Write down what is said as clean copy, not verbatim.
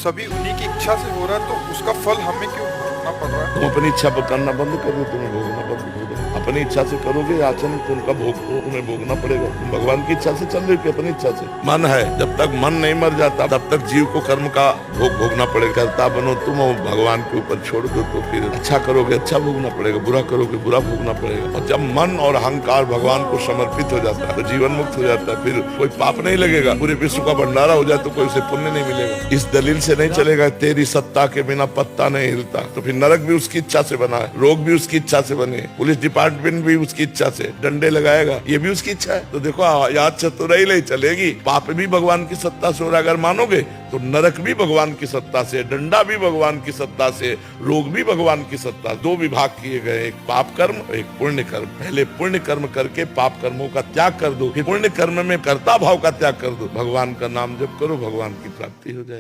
सभी उन्हीं की इच्छा से हो रहा है, तो उसका फल हमें क्यों भुगतना पड़ रहा है? तुम अपनी इच्छा करना बंद कर दो, तुम्हें भोगना बंद कर दो। अपनी इच्छा से करोगे आचरण तो उनका भोग तुम्हें भोगना पड़ेगा। तुम भगवान की इच्छा से चल रहे हो कि अपनी इच्छा से? मन है, जब तक मन नहीं मर जाता तब तक जीव को कर्म का भोग भोगना पड़ेगा। करता बनो तुम, भगवान के ऊपर छोड़ दो तो फिर अच्छा करोगे अच्छा भोगना पड़ेगा, बुरा करोगे बुरा भोगना पड़ेगा। और जब मन और अहंकार भगवान को समर्पित हो जाता है तो जीवन मुक्त हो जाता है, फिर कोई पाप नहीं लगेगा। पूरे विश्व का भंडारा हो जाए तो कोई उसे पुण्य नहीं मिलेगा। इस दलील से नहीं चलेगा तेरी सत्ता के बिना पत्ता नहीं हिलता, तो फिर नरक भी उसकी इच्छा से बना है, रोग भी उसकी इच्छा से बने, पुलिस डिपार्टमेंट भी उसकी इच्छा से, डंडे लगाएगा ये भी उसकी इच्छा है। तो देखो याद चतुराई नहीं चलेगी। पाप भी भगवान की सत्ता से हो रहा, अगर मानोगे तो नरक भी भगवान की सत्ता से, डंडा भी भगवान की सत्ता से, रोग भी भगवान की सत्ता। दो विभाग किए गए, एक पाप कर्म एक पुण्य कर्म। पहले पुण्य कर्म करके पाप कर्मों का त्याग कर दो, फिर पुण्य कर्म में कर्ता भाव का त्याग कर दो। भगवान का नाम जप करो, भगवान की प्राप्ति हो जाएगी।